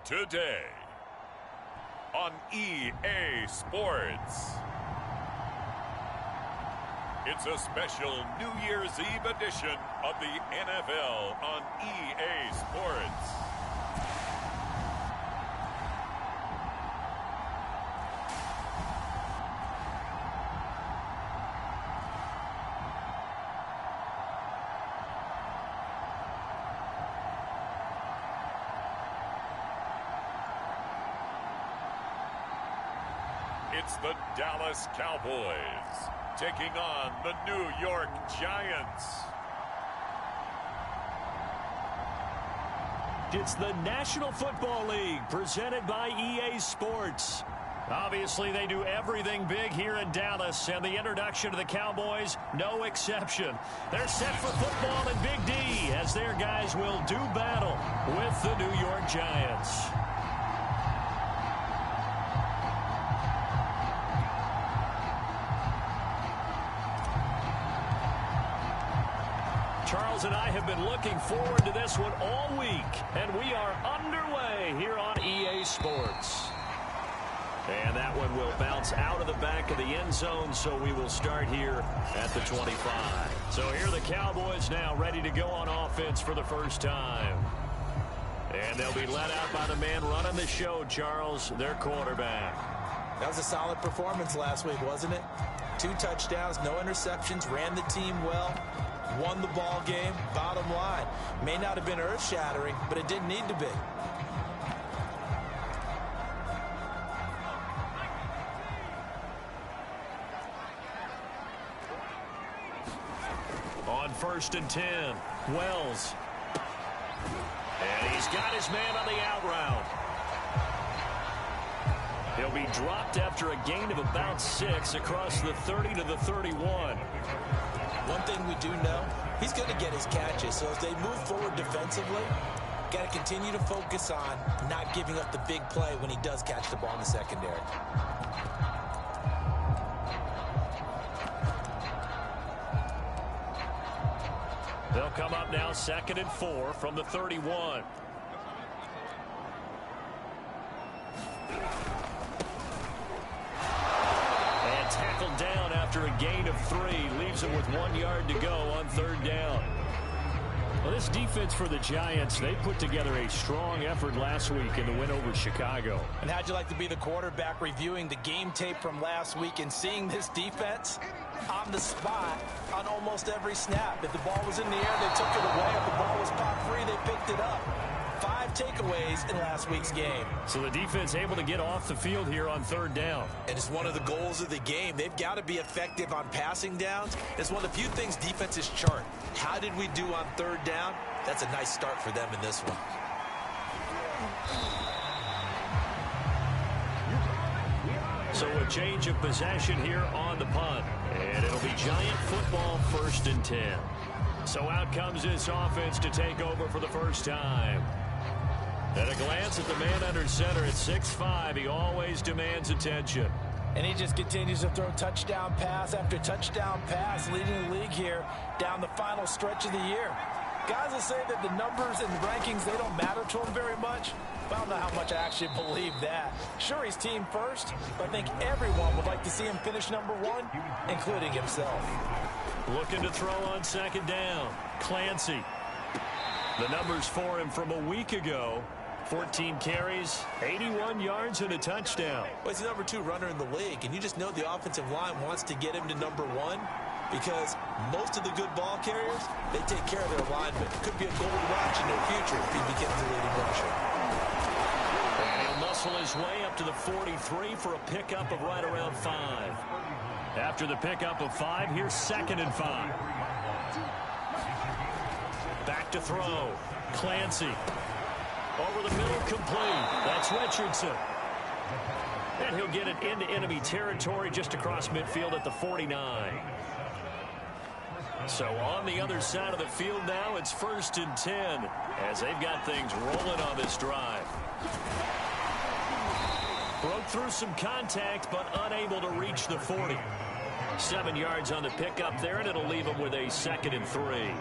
Today on EA Sports. It's a special New Year's Eve edition of the NFL on EA Sports. It's the Dallas Cowboys taking on the New York Giants. It's the National Football League presented by EA Sports. Obviously, they do everything big here in Dallas, and the introduction to the Cowboys, no exception. They're set for football in Big D as their guys will do battle with the New York Giants. Charles and I have been looking forward to this one all week, and we are underway here on EA Sports. And that one will bounce out of the back of the end zone, so we will start here at the 25. So here are the Cowboys now ready to go on offense for the first time. And they'll be led out by the man running the show, Charles, their quarterback. That was a solid performance last week, wasn't it? 2 touchdowns, no interceptions, ran the team well. Won the ball game. Bottom line, may not have been earth-shattering, but it didn't need to be. On 1st and 10, Wells. And he's got his man on the out route. He'll be dropped after a gain of about 6 across the 30 to the 31. One thing we do know, he's going to get his catches. So as they move forward defensively, got to continue to focus on not giving up the big play when he does catch the ball in the secondary. They'll come up now 2nd and 4 from the 31. Tackled down after a gain of 3. Leaves him with 1 yard to go on 3rd down. Well, this defense for the Giants, they put together a strong effort last week in the win over Chicago. And how'd you like to be the quarterback reviewing the game tape from last week and seeing this defense on the spot on almost every snap? If the ball was in the air, they took it away. If the ball was popped free, they picked it up. 5 takeaways in last week's game. So the defense able to get off the field here on 3rd down. And it's one of the goals of the game. They've got to be effective on passing downs. It's one of the few things defenses chart. How did we do on 3rd down? That's a nice start for them in this one. So a change of possession here on the punt. And it'll be Giant football 1st and 10. So out comes this offense to take over for the first time. At a glance at the man under center at 6'5", he always demands attention. And he just continues to throw touchdown pass after touchdown pass, leading the league here down the final stretch of the year. Guys will say that the numbers and the rankings, they don't matter to him very much. I don't know how much I actually believe that. Sure, he's team first, but I think everyone would like to see him finish number 1, including himself. Looking to throw on 2nd down. Clancy. The numbers for him from a week ago. 14 carries, 81 yards, and a touchdown. Well, he's the number 2 runner in the league, and you just know the offensive line wants to get him to number 1 because most of the good ball carriers, they take care of their linemen. Could be a gold watch in their future if he becomes the leading rusher. And he'll muscle his way up to the 43 for a pickup of right around 5. After the pickup of 5, here's 2nd and 5. Back to throw. Clancy. Over the middle, complete. That's Richardson. And he'll get it into enemy territory just across midfield at the 49. So on the other side of the field now, it's 1st and 10 as they've got things rolling on this drive. Broke through some contact, but unable to reach the 40. 7 yards on the pickup there, and it'll leave them with a 2nd and 3.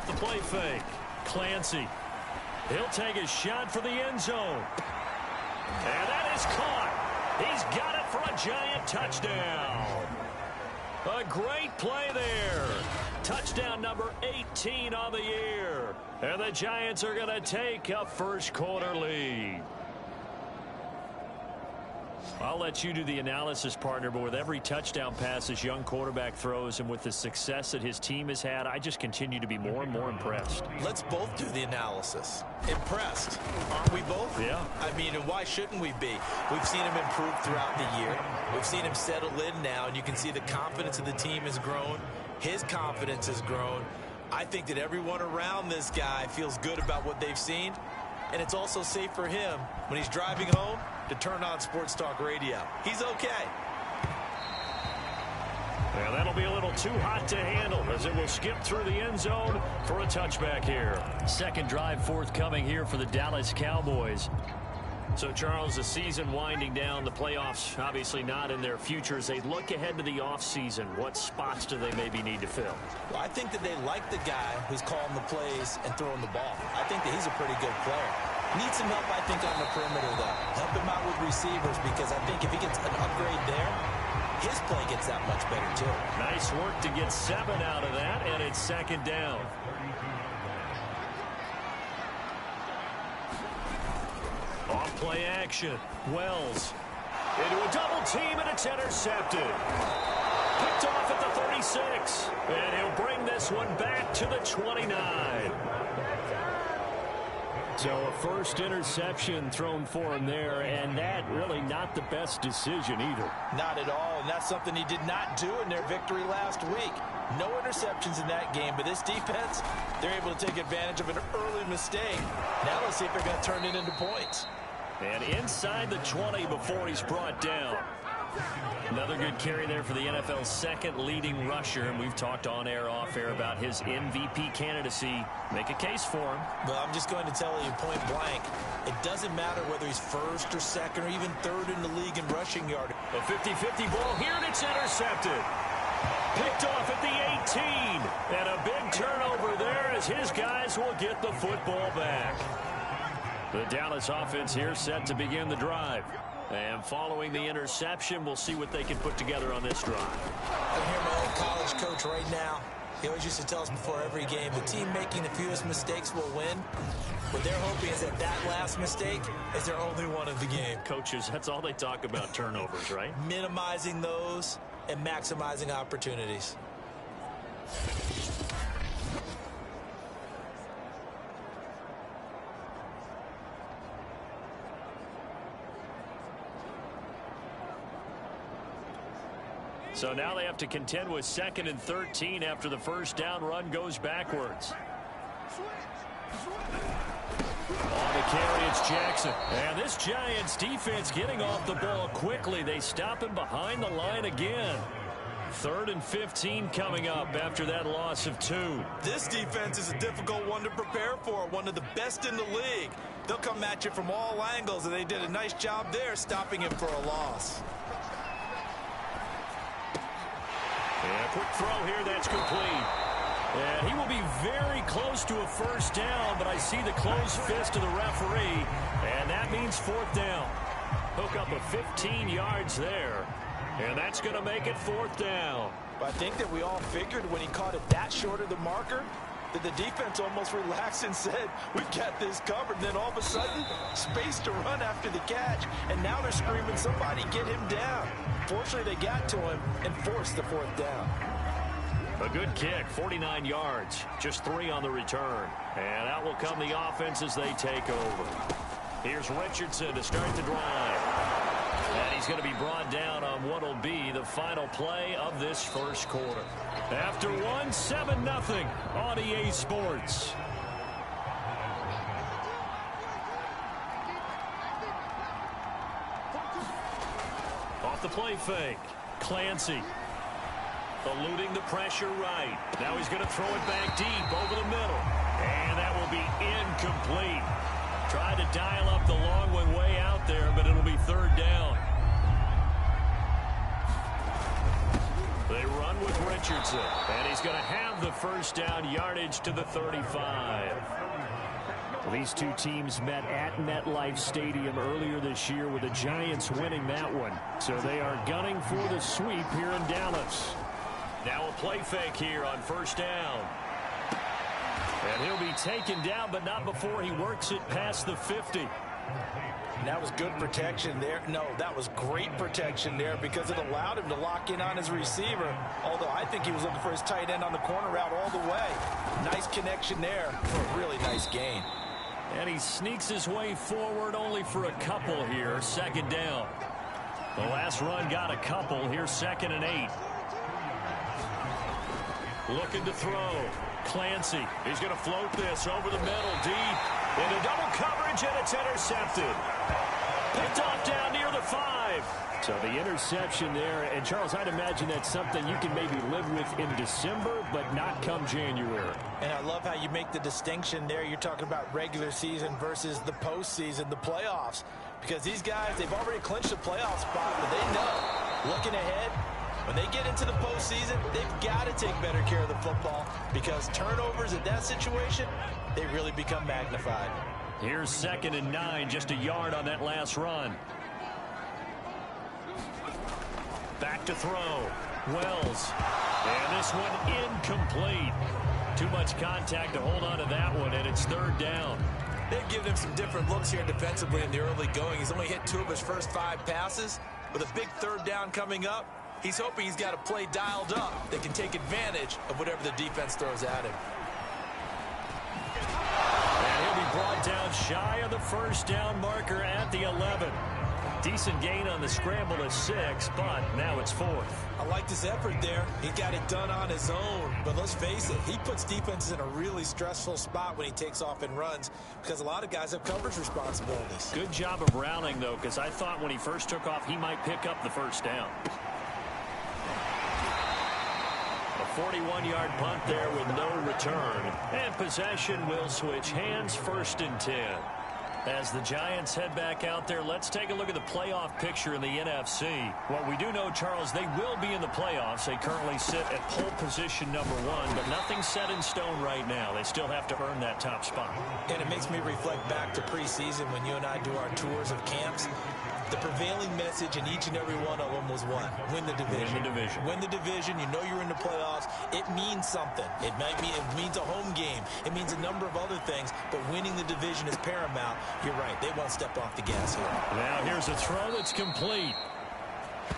Off the play fake. Clancy. He'll take a shot for the end zone. And that is caught. He's got it for a giant touchdown. A great play there. Touchdown number 18 on the year. And the Giants are going to take a first quarter lead. I'll let you do the analysis, partner, but with every touchdown pass this young quarterback throws and with the success that his team has had, I just continue to be more and more impressed. Let's both do the analysis. Impressed. Aren't we both? Yeah. I mean, and why shouldn't we be? We've seen him improve throughout the year. We've seen him settle in now, and you can see the confidence of the team has grown. His confidence has grown. I think that everyone around this guy feels good about what they've seen, and it's also safe for him when he's driving home to turn on Sports Talk Radio. He's okay. Yeah, that'll be a little too hot to handle as it will skip through the end zone for a touchback here. Second drive forthcoming here for the Dallas Cowboys. So, Charles, the season winding down, the playoffs obviously not in their future. As they look ahead to the offseason, what spots do they maybe need to fill? Well, I think that they like the guy who's calling the plays and throwing the ball. I think that he's a pretty good player. Needs some help, I think, on the perimeter, though. Help him out with receivers, because I think if he gets an upgrade there, his play gets that much better, too. Nice work to get 7 out of that, and it's second down. Off play action. Wells into a double team, and it's intercepted. Picked off at the 36, and he'll bring this one back to the 29. So a first interception thrown for him there, and that really not the best decision either. Not at all, and that's something he did not do in their victory last week. No interceptions in that game, but this defense, they're able to take advantage of an early mistake. Now let's see if they're going to turn it into points. And inside the 20 before he's brought down. Another good carry there for the NFL's second leading rusher, and we've talked on air, off air about his MVP candidacy. Make a case for him. Well, I'm just going to tell you point blank, it doesn't matter whether he's first or second or even third in the league in rushing yard. A 50-50 ball here, and it's intercepted. Picked off at the 18, and a big turnover there as his guys will get the football back. The Dallas offense here set to begin the drive. And following the interception, we'll see what they can put together on this drive. I hear my old college coach right now. He always used to tell us before every game, the team making the fewest mistakes will win. What they're hoping is that last mistake is their only one of the game. Coaches, that's all they talk about, turnovers, right? Minimizing those and maximizing opportunities. So now they have to contend with 2nd and 13 after the first down run goes backwards. On the carry, it's Jackson. And this Giants defense getting off the ball quickly. They stop him behind the line again. 3rd and 15 coming up after that loss of 2. This defense is a difficult one to prepare for, one of the best in the league. They'll come at you from all angles, and they did a nice job there stopping him for a loss. And a quick throw here, that's complete. And he will be very close to a first down, but I see the closed fist of the referee, and that means 4th down. Hook up a 15 yards there, and that's going to make it 4th down. But I think that we all figured when he caught it that short of the marker that the defense almost relaxed and said, we've got this covered. And then all of a sudden, space to run after the catch, and now they're screaming, somebody get him down. Fortunately, they got to him and forced the 4th down. A good kick, 49 yards, just 3 on the return. And out will come the offense as they take over. Here's Richardson to start the drive. And he's going to be brought down on what will be the final play of this first quarter. After 1, 7-0 on EA Sports. Off the play fake, Clancy. Eluding the pressure right. Now he's going to throw it back deep over the middle. And that will be incomplete. Tried to dial up the long one way out there, but it'll be 3rd down. They run with Richardson. And he's going to have the first down, yardage to the 35. These two teams met at MetLife Stadium earlier this year with the Giants winning that one. So they are gunning for the sweep here in Dallas. Now a play fake here on first down. And he'll be taken down, but not before he works it past the 50. And that was good protection there. No, that was great protection there because it allowed him to lock in on his receiver. Although I think he was looking for his tight end on the corner route all the way. Nice connection there for a really nice gain. And he sneaks his way forward only for a couple here. Second down. The last run got a couple. Here's 2nd and 8. Looking to throw. Clancy. He's going to float this over the middle deep. Into double coverage, and it's intercepted. Picked off down near the 5. So the interception there. And, Charles, I'd imagine that's something you can maybe live with in December, but not come January. And I love how you make the distinction there. You're talking about regular season versus the postseason, the playoffs. Because these guys, they've already clinched the playoff spot, but they know, looking ahead, when they get into the postseason, they've got to take better care of the football because turnovers in that situation, they really become magnified. Here's 2nd and 9, just a yard on that last run. Back to throw. Wells. And this one incomplete. Too much contact to hold on to that one, and it's 3rd down. They've given him some different looks here defensively in the early going. He's only hit 2 of his first 5 passes. With a big 3rd down coming up, he's hoping he's got a play dialed up that can take advantage of whatever the defense throws at him. And he'll be brought down shy of the first down marker at the 11. Decent gain on the scramble to 6, but now it's 4th. I like this effort there. He got it done on his own. But let's face it, he puts defenses in a really stressful spot when he takes off and runs because a lot of guys have coverage responsibilities. Good job of rounding, though, because I thought when he first took off, he might pick up the first down. A 41-yard punt there with no return. And possession will switch hands, 1st and 10. As the Giants head back out there, let's take a look at the playoff picture in the NFC. What we do know, Charles, they will be in the playoffs. They currently sit at pole position number 1, but nothing's set in stone right now. They still have to earn that top spot. And it makes me reflect back to preseason when you and I do our tours of camps. The prevailing message in each and every one of them was what? Win the division. Win the division. Win the division. You know you're in the playoffs. It means something. It means a home game. It means a number of other things, but winning the division is paramount. You're right. They won't step off the gas here. Now here's a throw that's complete.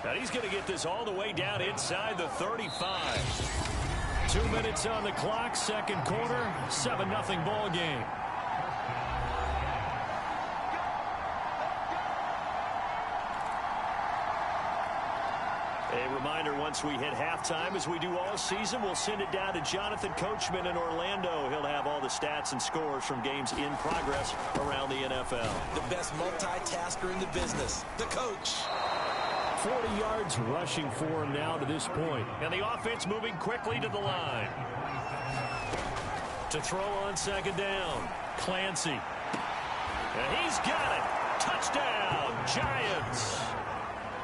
Now he's going to get this all the way down inside the 35. 2 minutes on the clock, 2nd quarter, 7-0 ball game. A reminder, once we hit halftime, as we do all season, we'll send it down to Jonathan Coachman in Orlando. He'll have all the stats and scores from games in progress around the NFL. The best multitasker in the business, the coach. 40 yards rushing for him now to this point. And the offense moving quickly to the line. To throw on 2nd down, Clancy. And he's got it. Touchdown, Giants.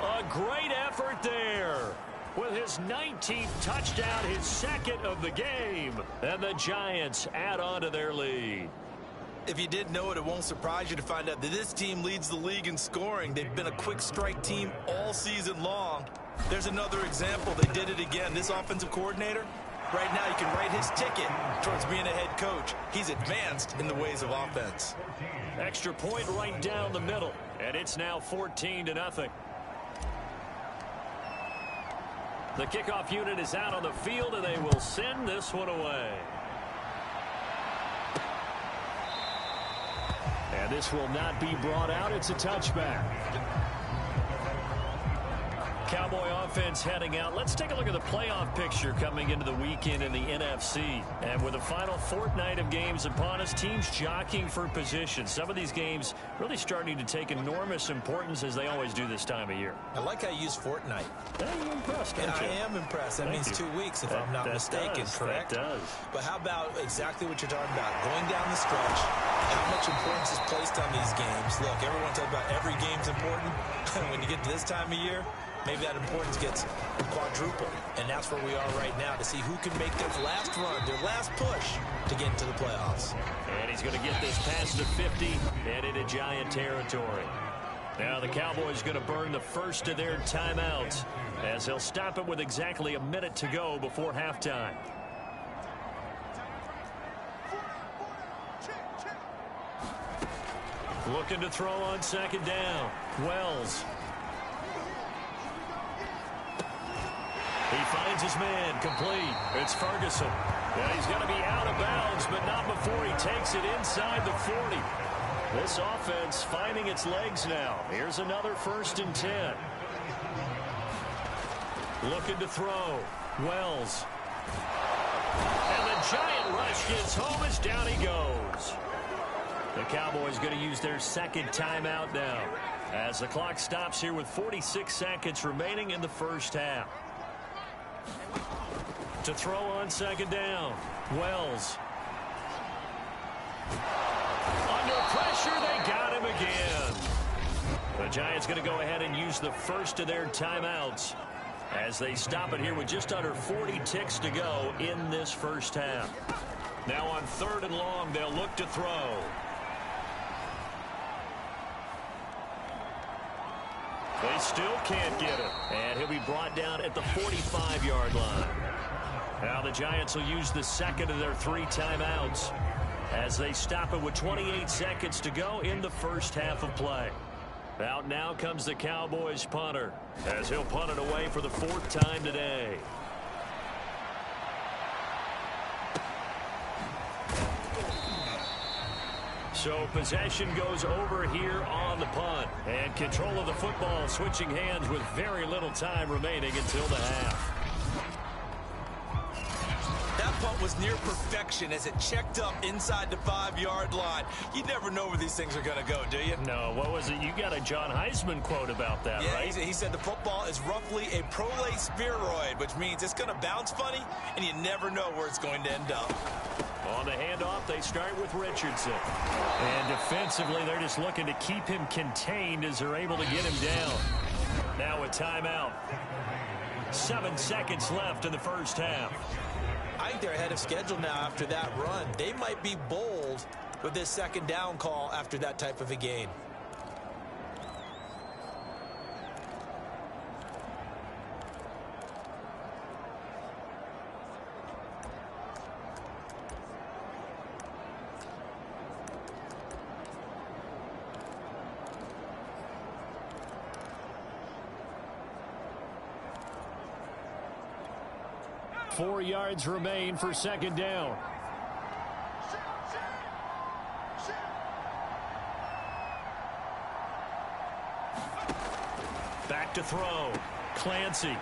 A great effort there with his 19th touchdown, his 2nd of the game. And the Giants add on to their lead. If you didn't know it, it won't surprise you to find out that this team leads the league in scoring. They've been a quick strike team all season long. There's another example. They did it again. This offensive coordinator, right now, you can write his ticket towards being a head coach. He's advanced in the ways of offense. Extra point right down the middle. And it's now 14-0. The kickoff unit is out on the field, and they will send this one away. And this will not be brought out. It's a touchback. Cowboy offense heading out. Let's take a look at the playoff picture coming into the weekend in the NFC. And with the final fortnight of games upon us, teams jockeying for position. Some of these games really starting to take enormous importance as they always do this time of year. I like how you use fortnight. Hey, you're impressed, aren't you? I am impressed. That means 2 weeks if I'm not mistaken, correct? That does. But how about exactly what you're talking about? Going down the stretch, how much importance is placed on these games. Look, everyone talks about every game's important. When you get to this time of year, maybe that importance gets quadrupled. And that's where we are right now to see who can make their last run, their last push to get into the playoffs. And he's going to get this past the 50 and into Giant territory. Now the Cowboys going to burn the first of their timeouts as they'll stop it with exactly a minute to go before halftime. Looking to throw on second down. Wells. He finds his man, complete. It's Ferguson. Yeah, he's going to be out of bounds, but not before he takes it inside the 40. This offense finding its legs now. Here's another 1st and 10. Looking to throw. Wells. And the Giant rush gets home as down he goes. The Cowboys going to use their second timeout now as the clock stops here with 46 seconds remaining in the first half. To throw on second down. Wells. Under pressure, they got him again. The Giants going to go ahead and use the first of their timeouts as they stop it here with just under 40 ticks to go in this first half. Now on 3rd and long, they'll look to throw. They still can't get it. And he'll be brought down at the 45-yard line. Now the Giants will use the second of their 3 timeouts as they stop it with 28 seconds to go in the first half of play. Out now comes the Cowboys punter as he'll punt it away for the 4th time today. So possession goes over here on the punt. And control of the football switching hands with very little time remaining until the half. That punt was near perfection as it checked up inside the 5-yard line. You never know where these things are going to go, do you? No, what was it? You got a John Heisman quote about that, yeah, right? He said the football is roughly a prolate spheroid, which means it's going to bounce funny, and you never know where it's going to end up. On the handoff, they start with Richardson. And defensively, they're just looking to keep him contained as they're able to get him down. Now a timeout. 7 seconds left in the first half. I think they're ahead of schedule now after that run. They might be bold with this second down call after that type of a gain. Four yards remain for second down. Back to throw. Clancy.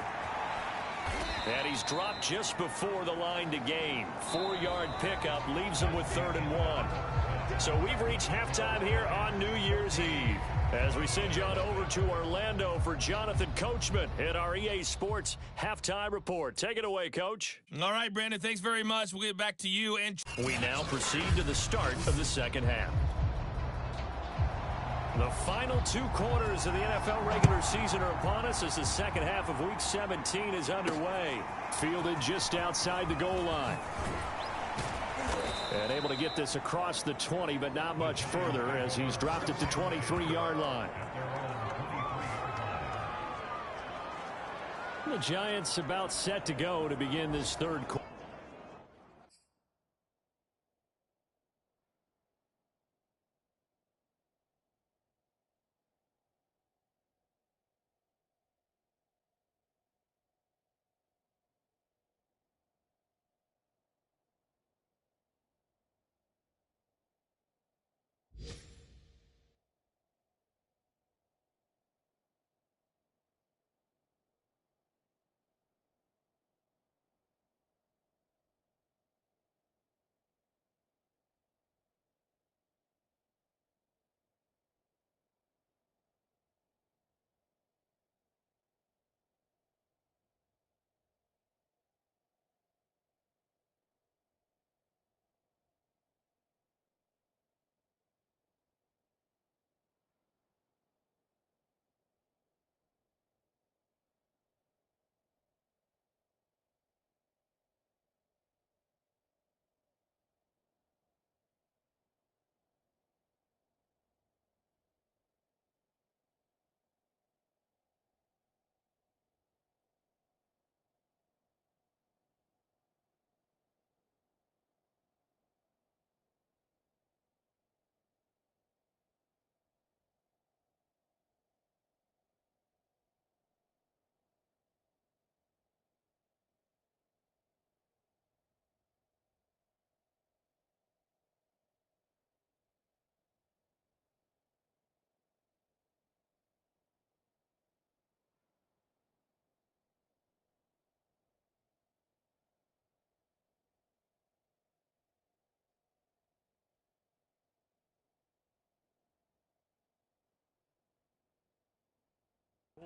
And he's dropped just before the line to gain. 4-yard pickup leaves him with 3rd and 1. So we've reached halftime here on New Year's Eve. As we send you on over to Orlando for Jonathan Coachman at our EA Sports Halftime Report. Take it away, Coach. All right, Brandon, thanks very much. We'll get back to you. And we now proceed to the start of the second half. The final 2 quarters of the NFL regular season are upon us as the second half of Week 17 is underway. Fielded just outside the goal line. And able to get this across the 20, but not much further as he's dropped it to 23-yard line. The Giants about set to go to begin this third quarter.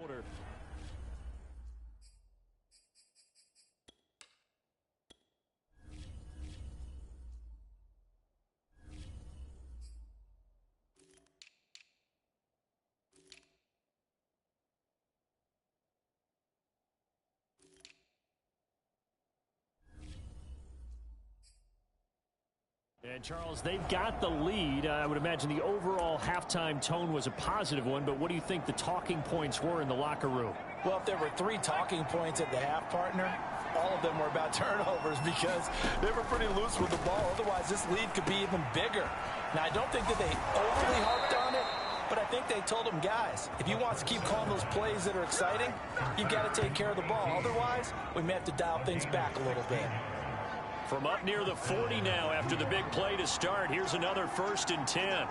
Order. And, Charles, they've got the lead. I would imagine the overall halftime tone was a positive one, but what do you think the talking points were in the locker room? Well, if there were 3 talking points at the half, partner, all of them were about turnovers because they were pretty loose with the ball. Otherwise, this lead could be even bigger. Now, I don't think that they overly harped on it, but I think they told them, guys, if you want to keep calling those plays that are exciting, you've got to take care of the ball. Otherwise, we may have to dial things back a little bit. From up near the 40 now after the big play to start. Here's another 1st and 10.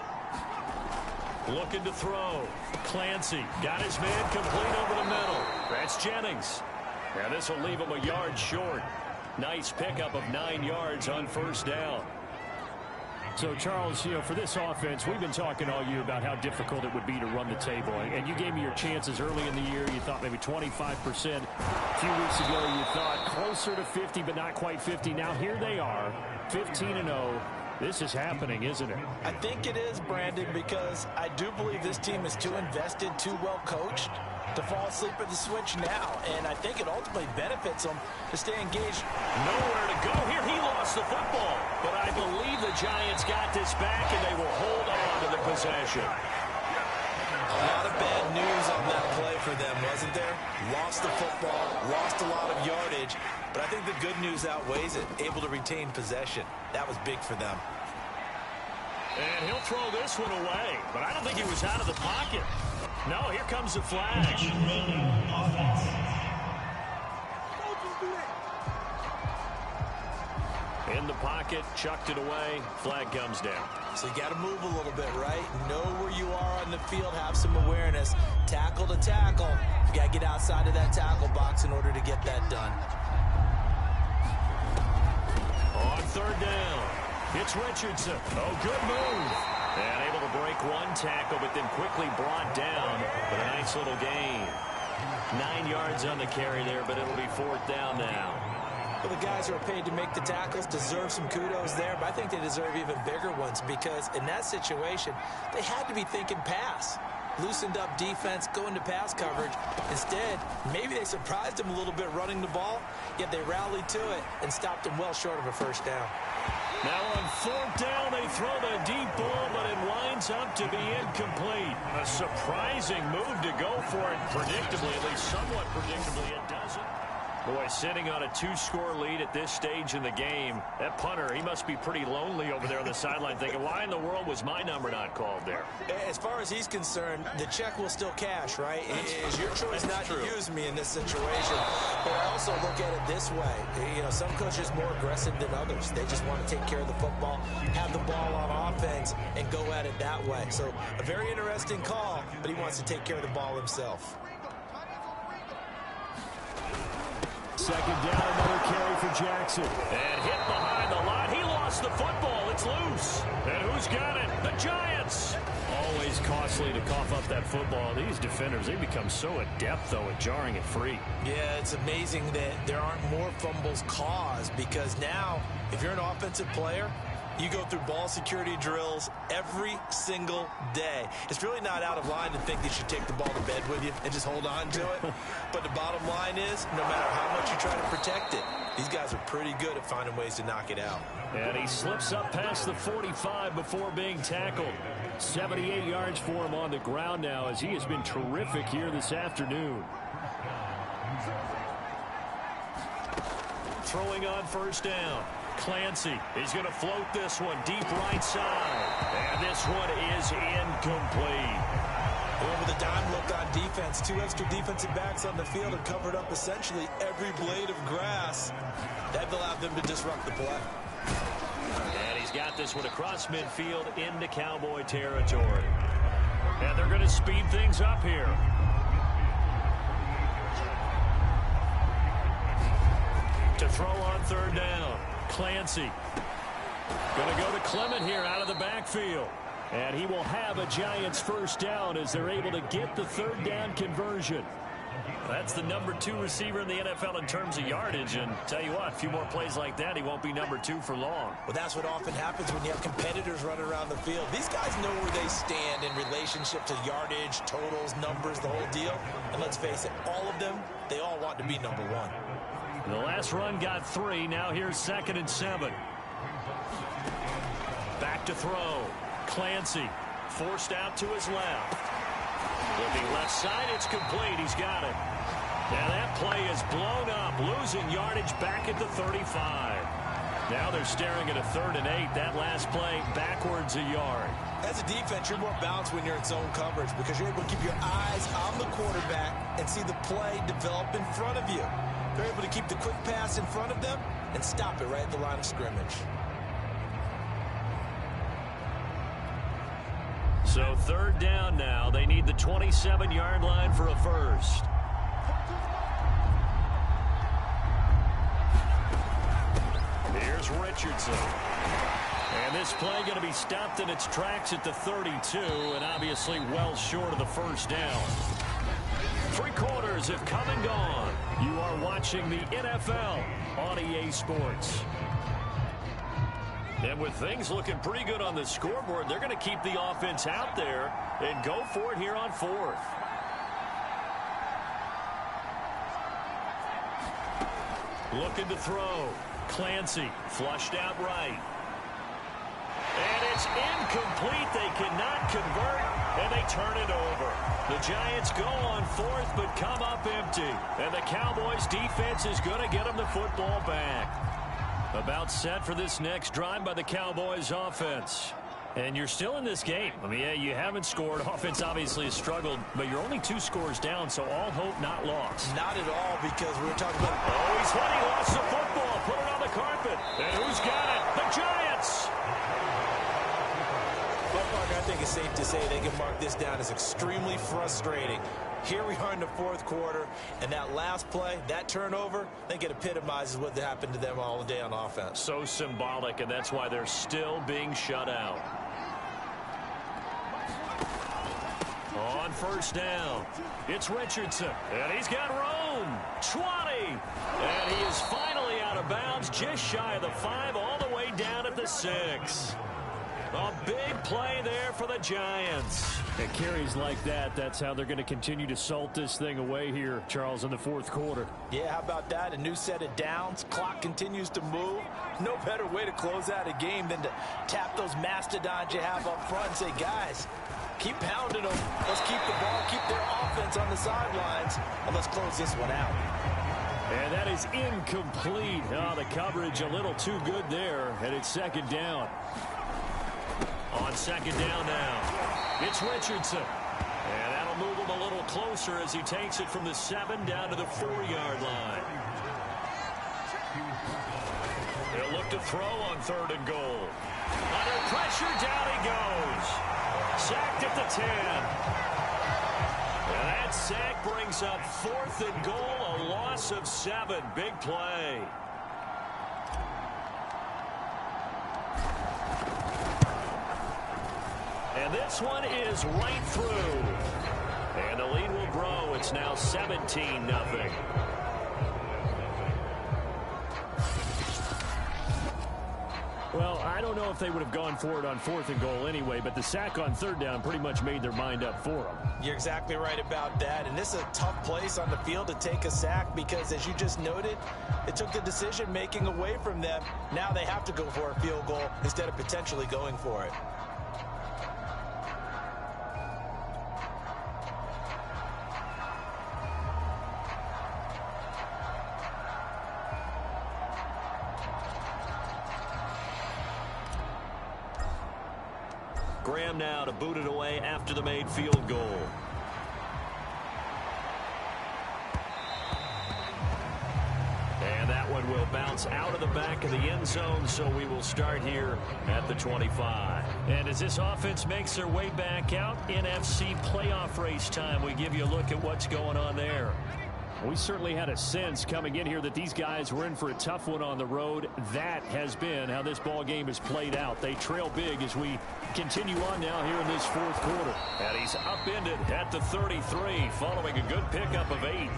Looking to throw. Clancy got his man complete over the middle. That's Jennings. Now this will leave him a yard short. Nice pickup of 9 yards on 1st down. So, Charles, for this offense, we've been talking all year about how difficult it would be to run the table. And you gave me your chances early in the year. You thought maybe 25%. A few weeks ago, you thought closer to 50, but not quite 50. Now, here they are, 15-0. This is happening, isn't it? I think it is, Brandon, because I do believe this team is too invested, too well coached to fall asleep at the switch now. And I think it ultimately benefits them to stay engaged. Nowhere to go here. He lost the football. But I believe the Giants got this back, and they will hold on to the possession. A lot of bad news on that play for them, wasn't there? Lost the football, lost a lot of yardage. But I think the good news outweighs it. Able to retain possession. That was big for them. And he'll throw this one away. But I don't think he was out of the pocket. No, here comes the flag. In the pocket, chucked it away, flag comes down. So you got to move a little bit, right? Know where you are on the field, have some awareness. Tackle to tackle. You got to get outside of that tackle box in order to get that done. On 3rd down, it's Richardson. Oh, good move. And able to break 1 tackle, but then quickly brought down with a nice little gain. 9 yards on the carry there, but it'll be 4th down now. Well, the guys who are paid to make the tackles deserve some kudos there, but I think they deserve even bigger ones because in that situation, they had to be thinking pass. Loosened up defense, going to pass coverage. Instead, maybe they surprised them a little bit running the ball, yet they rallied to it and stopped them well short of a 1st down. Now on 4th down, they throw the deep ball, but it winds up to be incomplete. A surprising move to go for it predictably, at least somewhat predictably. It doesn't. Boy, sitting on a 2-score lead at this stage in the game, that punter, he must be pretty lonely over there on the sideline thinking, why in the world was my number not called there? As far as he's concerned, the check will still cash, right? It's your choice not to use me in this situation. But I also look at it this way. Some coaches are more aggressive than others. They just want to take care of the football, have the ball on offense, and go at it that way. So a very interesting call, but he wants to take care of the ball himself. 2nd down, another carry for Jackson. And hit behind the line. He lost the football. It's loose. And who's got it? The Giants. Always costly to cough up that football. These defenders, they become so adept, though, at jarring it free. Yeah, it's amazing that there aren't more fumbles caused because now, if you're an offensive player, you go through ball security drills every single day. It's really not out of line to think that you should take the ball to bed with you and just hold on to it. But the bottom line is, no matter how much you try to protect it, these guys are pretty good at finding ways to knock it out. And he slips up past the 45 before being tackled. 78 yards for him on the ground now as he has been terrific here this afternoon. Throwing on 1st down. Clancy is going to float this one deep right side. And this one is incomplete. Well, with a dime look on defense, 2 extra defensive backs on the field and covered up essentially every blade of grass. That allowed them to disrupt the play. And he's got this one across midfield into Cowboy territory. And they're going to speed things up here. To throw on 3rd down. Clancy. Going to go to Clement here out of the backfield. And he will have a Giants first down as they're able to get the third down conversion. That's the number 2 receiver in the NFL in terms of yardage. And tell you what, a few more plays like that, he won't be number 2 for long. Well, that's what often happens when you have competitors running around the field. These guys know where they stand in relationship to yardage, totals, numbers, the whole deal. And let's face it, all of them, they all want to be number 1. The last run got 3. Now here's 2nd and 7. Back to throw. Clancy forced out to his left. Looking left side, it's complete. He's got it. Now that play is blown up, losing yardage back at the 35. Now they're staring at a 3rd and 8. That last play backwards a yard. As a defense, you're more balanced when you're in zone coverage because you're able to keep your eyes on the quarterback and see the play develop in front of you. They're able to keep the quick pass in front of them and stop it right at the line of scrimmage. So 3rd down now. They need the 27-yard line for a first. Here's Richardson. And this play going to be stopped in its tracks at the 32, and obviously well short of the first down. 3 quarters have come and gone. You are watching the NFL on EA Sports. And with things looking pretty good on the scoreboard, they're going to keep the offense out there and go for it here on 4th. Looking to throw. Clancy flushed out right. And it's incomplete. They cannot convert, and they turn it over. The Giants go on 4th, but come up empty. And the Cowboys defense is going to get them the football back. About set for this next drive by the Cowboys offense. And you're still in this game. I mean, yeah, you haven't scored. Offense obviously has struggled, but you're only 2 scores down, so all hope not lost. Not at all, because we were talking about... Oh, he's hit. He lost the football. Put it on the carpet. And who's got it? The Giants! Well, Parker, I think it's safe to say they can mark this down as extremely frustrating. Here we are in the 4th quarter, and that last play, that turnover, I think it epitomizes what happened to them all day on offense. So symbolic, and that's why they're still being shut out. On 1st down, it's Richardson, and he's got room. 20, and he is finally out of bounds, just shy of the 5, all the way down at the 6. A big play there for the Giants. And carries like that, that's how they're going to continue to salt this thing away here, Charles, in the 4th quarter. Yeah, how about that? A new set of downs. Clock continues to move. No better way to close out a game than to tap those mastodons you have up front and say, guys, keep pounding them. Let's keep the ball, keep their offense on the sidelines, and let's close this one out. And that is incomplete. Oh, the coverage a little too good there, and it's 2nd down. On 2nd down now, it's Richardson. And that'll move him a little closer as he takes it from the 7 down to the 4-yard line. He'll look to throw on 3rd and goal. Under pressure, down he goes. Sacked at the 10. And that sack brings up 4th and goal, a loss of 7. Big play. And this one is right through. And the lead will grow. It's now 17-0. Well, I don't know if they would have gone for it on 4th and goal anyway, but the sack on 3rd down pretty much made their mind up for them. You're exactly right about that. And this is a tough place on the field to take a sack because, as you just noted, it took the decision-making away from them. Now they have to go for a field goal instead of potentially going for it. Graham now to boot it away after the made field goal. And that one will bounce out of the back of the end zone, so we will start here at the 25. And as this offense makes their way back out, NFC playoff race time, we give you a look at what's going on there. We certainly had a sense coming in here that these guys were in for a tough one on the road. That has been how this ball game has played out. They trail big as we continue on now here in this fourth quarter. And he's upended at the 33 following a good pickup of 8.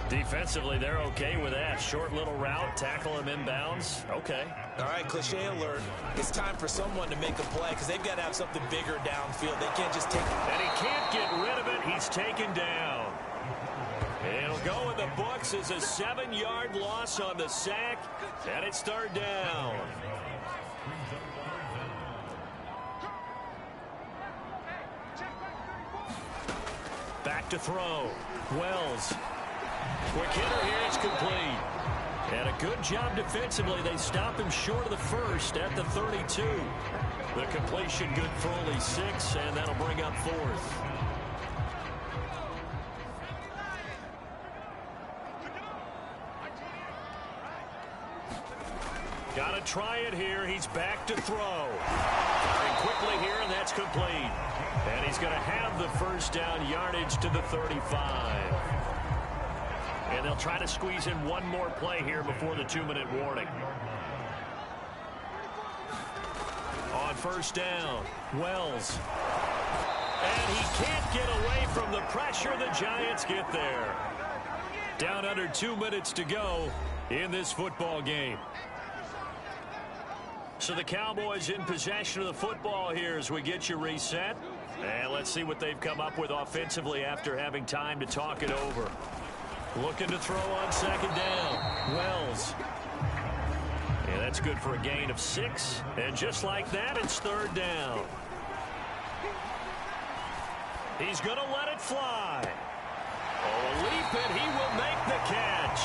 Defensively, they're okay with that. Short little route, tackle him inbounds. Okay. All right, cliche alert. It's time for someone to make a play because they've got to have something bigger downfield. They can't just take it. And he can't get rid of it. He's taken down. It'll go in the books as a 7-yard loss on the sack, and it's 3rd down. Back to throw. Wells. Quick hitter here, it's complete. And a good job defensively. They stop him short of the first at the 32. The completion good for only 6, and that'll bring up 4th. Got to try it here. He's back to throw. Firing quickly here, and that's complete. And he's going to have the first down yardage to the 35. And they'll try to squeeze in one more play here before the 2-minute warning. On first down, Wells. And he can't get away from the pressure. The Giants get there. Down under 2 minutes to go in this football game. So the Cowboys in possession of the football here as we get you reset. And let's see what they've come up with offensively after having time to talk it over. Looking to throw on 2nd down. Wells. And that's good for a gain of 6. And just like that, it's 3rd down. He's going to let it fly. Oh, a leap, and he will make the catch.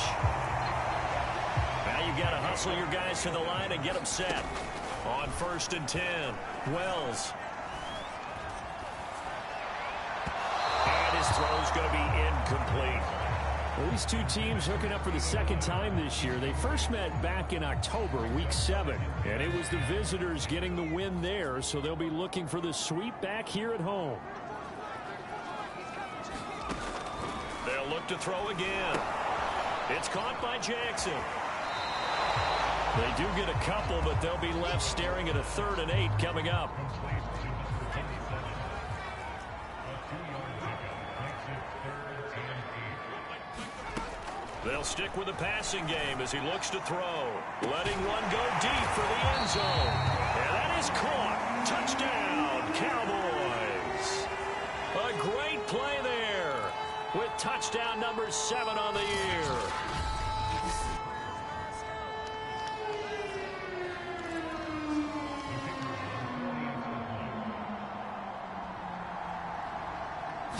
Now you've got to hustle your guys to the line and get them set. On 1st and 10, Wells. And his throw's going to be incomplete. Well, these two teams hooking up for the 2nd time this year. They first met back in October, week 7. And it was the visitors getting the win there, so they'll be looking for the sweep back here at home. They'll look to throw again. It's caught by Jackson. They do get a couple, but they'll be left staring at a 3rd and 8 coming up. They'll stick with the passing game as he looks to throw. Letting one go deep for the end zone. And that is caught. Touchdown, Cowboys. A great play there with touchdown number 7 on the year.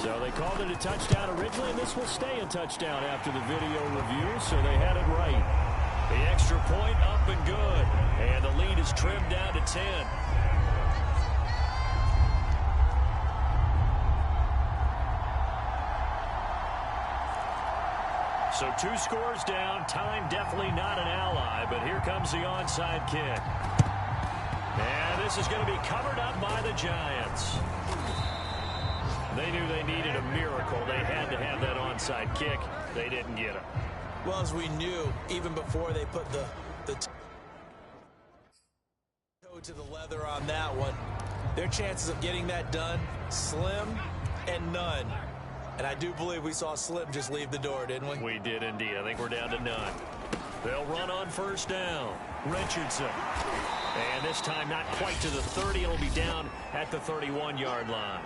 So they called it a touchdown originally, and this will stay a touchdown after the video review, so they had it right. The extra point up and good. And the lead is trimmed down to 10. So 2 scores down. Time definitely not an ally, but here comes the onside kick. And this is going to be covered up by the Giants. They knew they needed a miracle. They had to have that onside kick. They didn't get it. Well, as we knew, even before they put the toe to the leather on that one, their chances of getting that done, slim and none. And I do believe we saw Slim just leave the door, didn't we? We did indeed. I think we're down to none. They'll run on 1st down. Richardson. And this time not quite to the 30. It'll be down at the 31-yard line.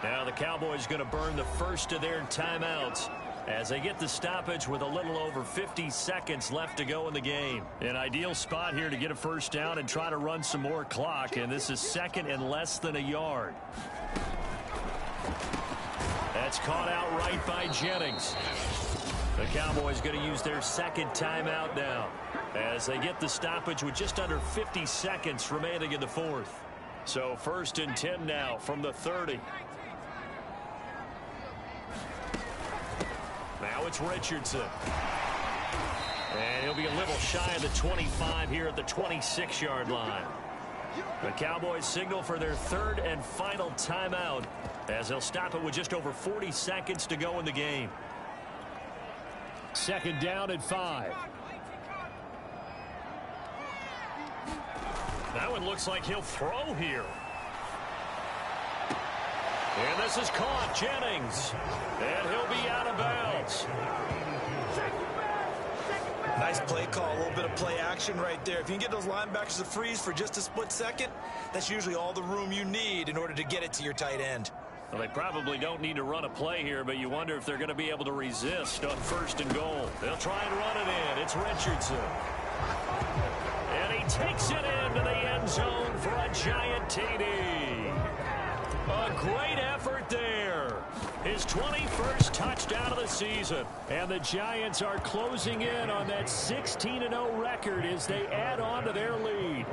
Now the Cowboys going to burn the first of their timeouts as they get the stoppage with a little over 50 seconds left to go in the game. An ideal spot here to get a first down and try to run some more clock, and this is 2nd and less than a yard. That's caught out right by Jennings. The Cowboys going to use their 2nd timeout now as they get the stoppage with just under 50 seconds remaining in the 4th. So 1st and 10 now from the 30. Now it's Richardson. And he'll be a little shy of the 25 here at the 26-yard line. The Cowboys signal for their 3rd and final timeout as they'll stop it with just over 40 seconds to go in the game. Second down at 5. That one looks like he'll throw here. And this is caught. Jennings. And he'll be out of bounds. Nice play call, a little bit of play action right there. If you can get those linebackers to freeze for just a split second, that's usually all the room you need in order to get it to your tight end. Well, they probably don't need to run a play here, but you wonder if they're going to be able to resist on 1st and goal. They'll try and run it in. It's Richardson. And he takes it into the end zone for a giant TD. A great effort there. His 21st touchdown of the season. And the Giants are closing in on that 16-0 record as they add on to their lead.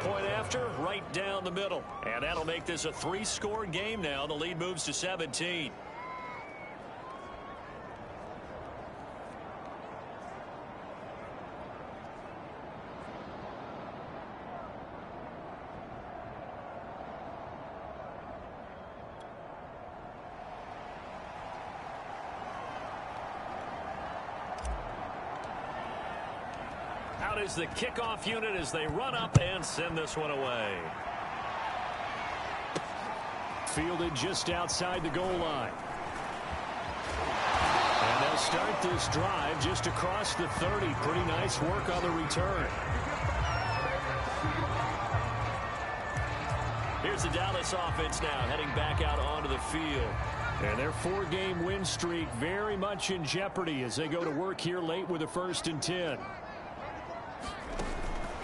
Point after, right down the middle. And that'll make this a 3-score game now. The lead moves to 17. Out is the kickoff unit as they run up and send this one away. Fielded just outside the goal line. And they'll start this drive just across the 30. Pretty nice work on the return. Here's the Dallas offense now heading back out onto the field. And their 4-game win streak very much in jeopardy as they go to work here late with a 1st and 10.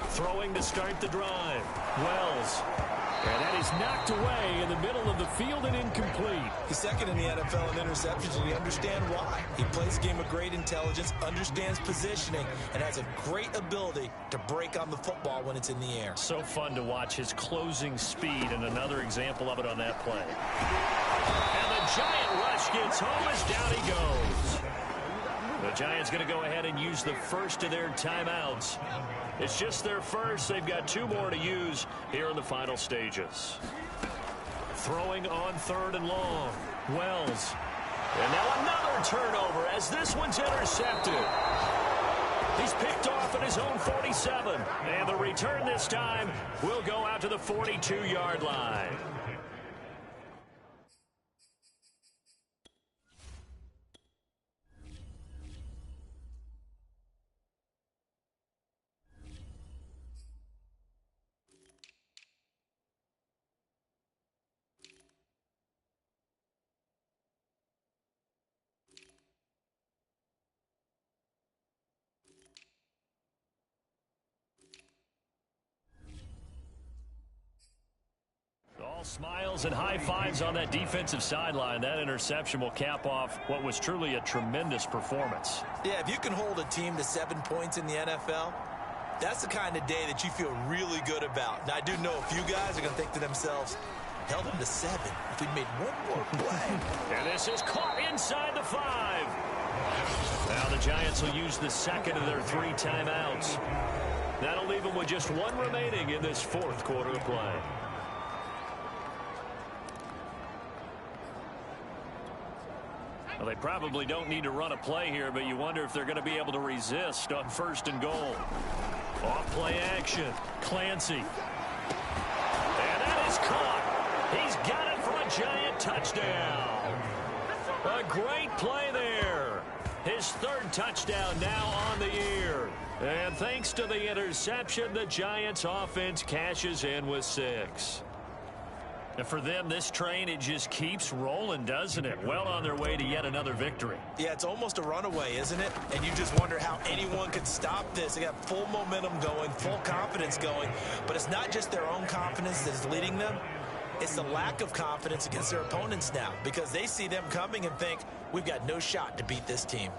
Throwing to start the drive. Wells. And that is knocked away in the middle of the field and incomplete. He's second in the NFL in interceptions, and you understand why. He plays a game of great intelligence, understands positioning, and has a great ability to break on the football when it's in the air. So fun to watch his closing speed, and another example of it on that play. And the giant rush gets home as down he goes. The Giants going to go ahead and use the first of their timeouts. It's just their first. They've got 2 more to use here in the final stages. Throwing on 3rd and long. Wells. And now another turnover as this one's intercepted. He's picked off at his own 47. And the return this time will go out to the 42-yard line. All smiles and high fives on that defensive sideline. That interception will cap off what was truly a tremendous performance. Yeah, if you can hold a team to 7 points in the NFL, that's the kind of day that you feel really good about. Now, I do know a few guys are going to think to themselves, held them to 7 if we'd made one more play. And this is caught inside the 5. Now the Giants will use the second of their 3 timeouts. That'll leave them with just 1 remaining in this 4th quarter of play. Well, they probably don't need to run a play here, but you wonder if they're going to be able to resist on 1st and goal. Off play action. Clancy. And that is caught. He's got it for a giant touchdown. A great play there. His 3rd touchdown now on the year. And thanks to the interception, the Giants offense cashes in with 6. And for them, this train, it just keeps rolling, doesn't it? Well on their way to yet another victory. Yeah, it's almost a runaway, isn't it? And you just wonder how anyone could stop this. They got full momentum going, full confidence going. But it's not just their own confidence that is leading them. It's the lack of confidence against their opponents now, because they see them coming and think, we've got no shot to beat this team.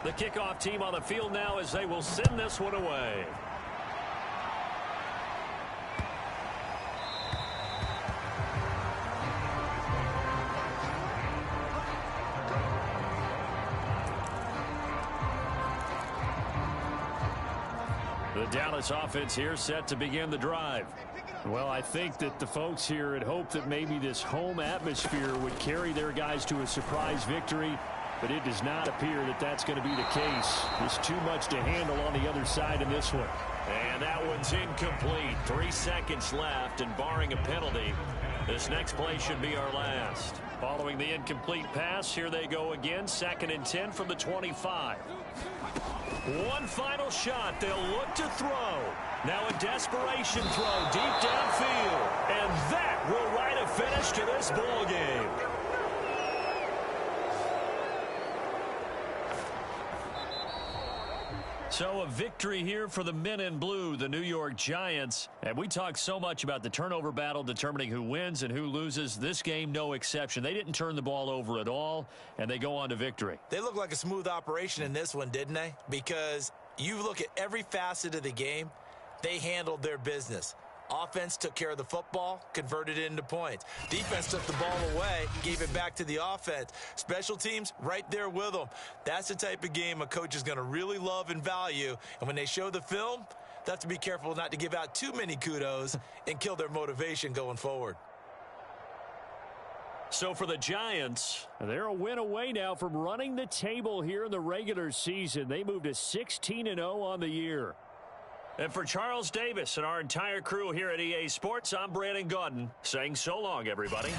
The kickoff team on the field now as they will send this one away. The Dallas offense here set to begin the drive. Well, I think that the folks here had hoped that maybe this home atmosphere would carry their guys to a surprise victory, but it does not appear that that's going to be the case. There's too much to handle on the other side in this one. And that one's incomplete. 3 seconds left, and barring a penalty, this next play should be our last. Following the incomplete pass, here they go again. 2nd and 10 from the 25. One final shot. They'll look to throw. Now a desperation throw deep downfield. And that will write a finish to this ball game. So a victory here for the men in blue, the New York Giants. And we talk so much about the turnover battle determining who wins and who loses. This game, no exception. They didn't turn the ball over at all, and they go on to victory. They look like a smooth operation in this one, didn't they? Because you look at every facet of the game, they handled their business. Offense took care of the football, converted it into points. Defense took the ball away, gave it back to the offense. Special teams, right there with them. That's the type of game a coach is going to really love and value. And when they show the film, they have to be careful not to give out too many kudos and kill their motivation going forward. So for the Giants, they're a win away now from running the table here in the regular season. They moved to 16-0 on the year. and for Charles Davis and our entire crew here at EA Sports, I'm Brandon Gaudin saying so long, everybody.